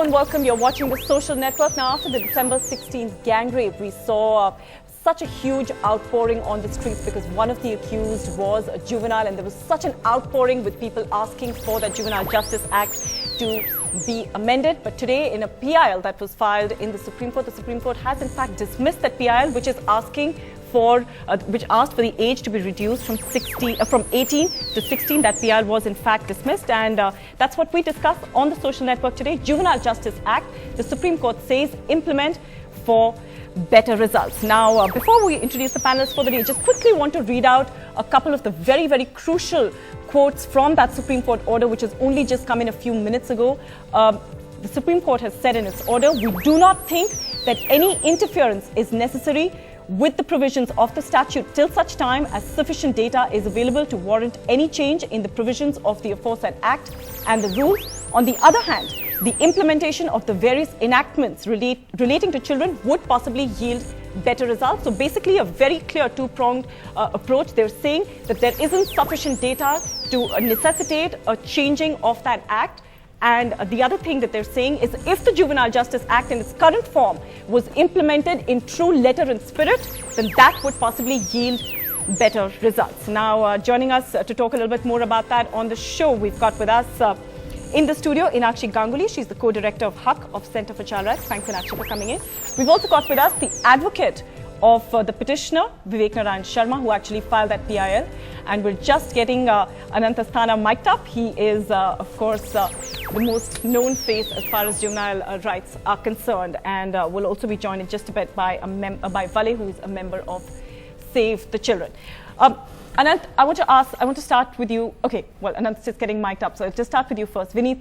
and welcome. You're watching The Social Network. Now, after the December 16th gang rape, we saw such a huge outpouring on the streets because one of the accused was a juvenile, and there was such an outpouring with people asking for the Juvenile Justice Act to be amended. But today, in a PIL that was filed in the Supreme Court has in fact dismissed that PIL, which is asking for which asked for the age to be reduced from 18 to 16. That PIL was in fact dismissed, and that's what we discussed on the Social Network today. Juvenile Justice Act, the Supreme Court says implement for better results. Now, before we introduce the panelists for the day, just quickly want to read out a couple of the very, very crucial quotes from that Supreme Court order, which has only just come in a few minutes ago. The Supreme Court has said in its order, we do not think that any interference is necessary with the provisions of the statute till such time as sufficient data is available to warrant any change in the provisions of the aforesaid Act and the rules. On the other hand, the implementation of the various enactments relating to children would possibly yield better results. So basically a very clear two-pronged approach. They're saying that there isn't sufficient data to necessitate a changing of that Act. And the other thing that they're saying is if the Juvenile Justice Act in its current form was implemented in true letter and spirit, then that would possibly yield better results. Now, joining us to talk a little bit more about that on the show, we've got with us in the studio Inakshi Ganguly. She's the co-director of HUC of Center for Child Rights. Thanks, Inakshi, for coming in. We've also got with us the advocate of the petitioner, Vivek Narayan Sharma, who actually filed that PIL. And we're just getting Anant Asthana mic'd up. He is, of course, the most known face as far as juvenile rights are concerned. And we'll also be joined in just a bit by Vale, who is a member of Save the Children. Anant, I want to start with you. Okay, well, Anant's just getting mic'd up, so I'll just start with you first. Vineet,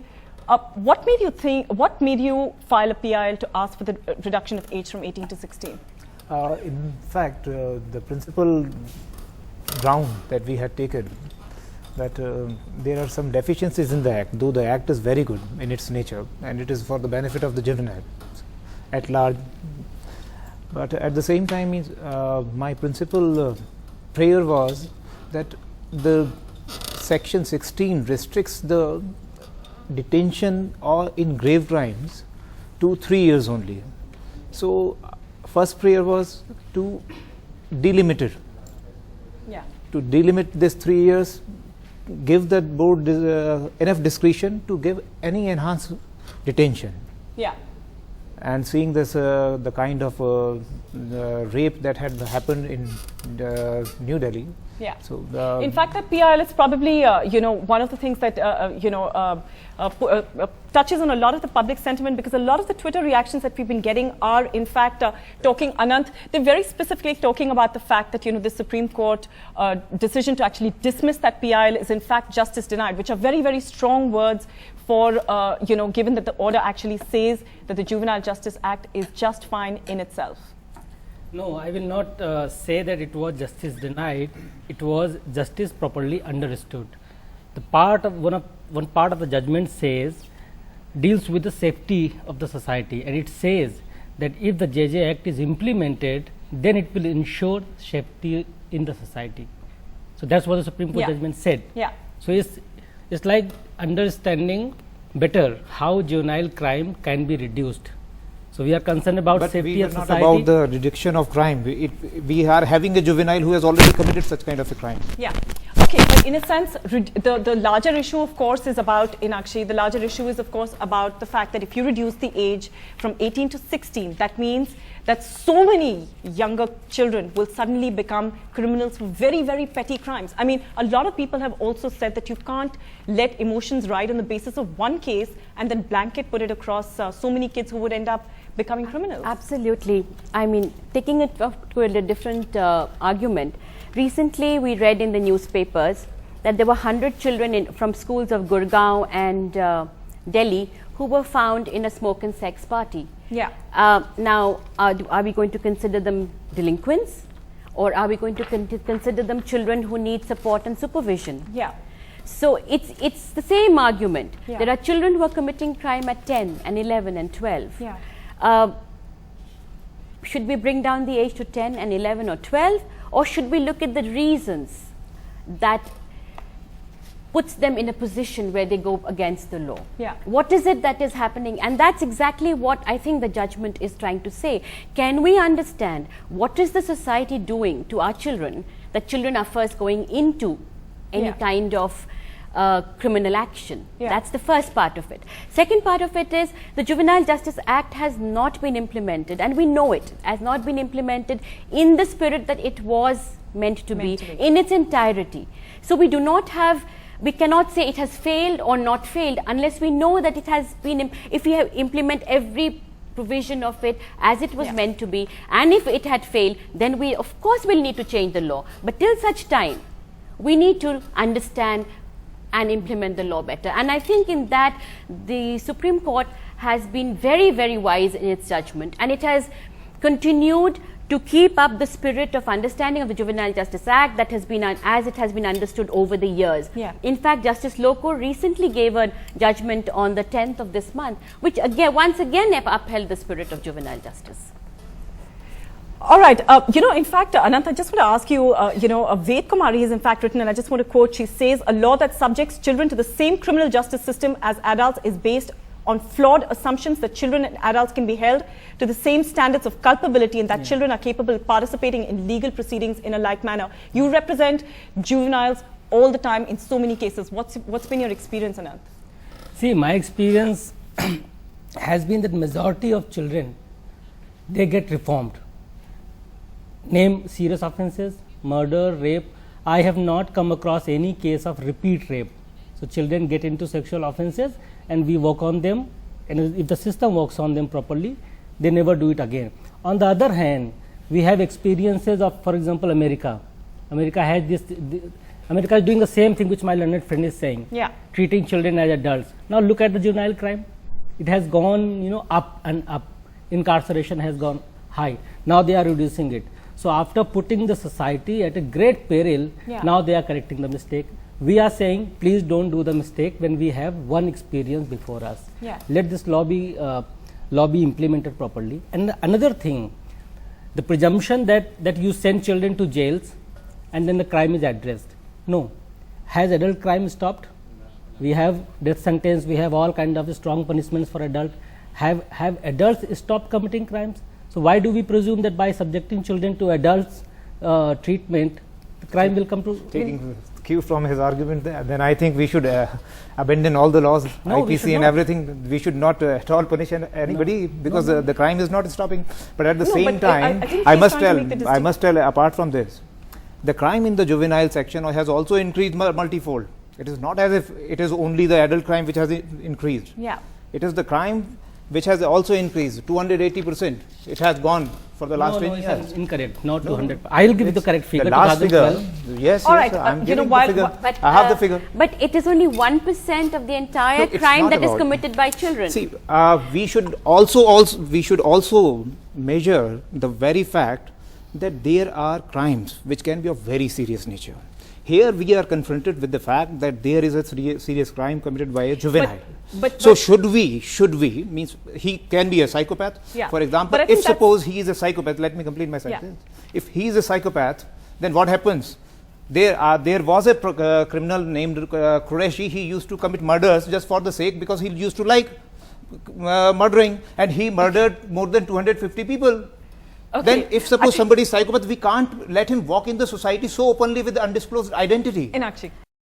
what made you file a PIL to ask for the reduction of age from 18 to 16? In fact, the principal ground that we had taken that there are some deficiencies in the Act, though the Act is very good in its nature and it is for the benefit of the juvenile at large. But at the same time, my principal prayer was that the Section 16 restricts the detention or in grave crimes to 3 years only. So first prayer was to delimit it. Yeah. To delimit this 3 years, give the board enough discretion to give any enhanced detention. Yeah. And seeing this, the kind of rape that had happened in New Delhi. Yeah. So in fact, that PIL is probably, one of the things that, touches on a lot of the public sentiment, because a lot of the Twitter reactions that we've been getting are, in fact, talking, Anant, they're very specifically talking about the fact that, the Supreme Court decision to actually dismiss that PIL is, in fact, justice denied, which are very, very strong words for, given that the order actually says that the Juvenile Justice Act is just fine in itself. No, I will not say that it was justice denied. It was justice properly understood. The part of one part of the judgment deals with the safety of the society, and it says that if the JJ Act is implemented, then it will ensure safety in the society. So that's what the Supreme Court judgment said. Yeah. So it's like understanding better how juvenile crime can be reduced. So we are concerned about safety of society. But we are not about the reduction of crime. We are having a juvenile who has already committed such kind of a crime. Yeah. Okay, but in a sense, the larger issue, of course, is about, Inakshi, the larger issue is, of course, about the fact that if you reduce the age from 18 to 16, that means that so many younger children will suddenly become criminals for very, very petty crimes. I mean, a lot of people have also said that you can't let emotions ride on the basis of one case and then blanket put it across so many kids who would end up becoming criminals. Absolutely. I mean, taking it to a different argument, recently we read in the newspapers that there were 100 children from schools of Gurgaon and Delhi who were found in a smoke and sex party. Yeah. Now, are we going to consider them delinquents, or are we going to consider them children who need support and supervision? Yeah. So it's the same argument. Yeah. There are children who are committing crime at 10 and 11 and 12. Yeah. Should we bring down the age to 10 and 11 or 12, or should we look at the reasons that puts them in a position where they go against the law. Yeah. What is it that is happening? And that's exactly what I think the judgment is trying to say. Can we understand what is the society doing to our children, that children are first going into any Yeah. kind of criminal action? Yeah. That's the first part of it. Second part of it is the Juvenile Justice Act has not been implemented, and we know it has not been implemented in the spirit that it was meant to be in its entirety. So we do not have, we cannot say it has failed or not failed unless we know that it has been, if we have implement every provision of it as it was meant to be, and if it had failed, then we of course will need to change the law. But till such time, we need to understand and implement the law better. And I think in that the Supreme Court has been very, very wise in its judgment, and it has continued to keep up the spirit of understanding of the Juvenile Justice Act that has been as it has been understood over the years. Yeah. In fact, Justice Lokur recently gave a judgment on the 10th of this month, which again, once again upheld the spirit of juvenile justice. All right. In fact, Anant, I just want to ask you, Ved Kumari has in fact written, and I just want to quote, she says, a law that subjects children to the same criminal justice system as adults is based on flawed assumptions that children and adults can be held to the same standards of culpability and that children are capable of participating in legal proceedings in a like manner. You represent juveniles all the time in so many cases. What's been your experience, Anant? See, my experience has been that majority of children, they get reformed. Name serious offences, murder, rape. I have not come across any case of repeat rape. So children get into sexual offences and we work on them, and if the system works on them properly, they never do it again. On the other hand, we have experiences of, for example, America. America has this, America is doing the same thing which my learned friend is saying. Yeah. Treating children as adults. Now look at the juvenile crime. It has gone, up and up. Incarceration has gone high. Now they are reducing it. So after putting the society at a great peril, now they are correcting the mistake. We are saying, please don't do the mistake when we have one experience before us. Yeah. Let this law be implemented properly. And another thing, the presumption that you send children to jails and then the crime is addressed. No. Has adult crime stopped? We have death sentence, we have all kind of strong punishments for adult. Have adults stopped committing crimes? So why do we presume that by subjecting children to adults treatment, the crime will come to? Taking cue from his argument, then I think we should abandon all the laws, No, we IPC should and not. everything. We should not at all punish anybody because the crime is not stopping. But at the No, same but I time, think I he's must trying to make the tell, I must tell, apart from this, the crime in the juvenile section has also increased multifold. It is not as if it is only the adult crime which has increased. Yeah. It is the crime which has also increased 280%. It has gone for the last 10 years. It's incorrect, not 200. I will give you the correct figure. The last figure, 2012. yes, All yes, right, I'm you giving know, while- the figure. But, I have the figure. But it is only 1% of the entire No, it's crime not that is about- committed by children. See, we should also measure the very fact that there are crimes which can be of very serious nature. Here we are confronted with the fact that there is a serious crime committed by a juvenile. So should we, means he can be a psychopath. Yeah. For example, But I think if suppose he is a psychopath, let me complete my sentence. If he is a psychopath, then what happens? There was a criminal named Qureshi. He used to commit murders just for the sake, because he used to like murdering, and he murdered more than 250 people. Okay. Then if suppose somebody is psychopath, we can't let him walk in the society so openly with undisclosed identity. Inakshi.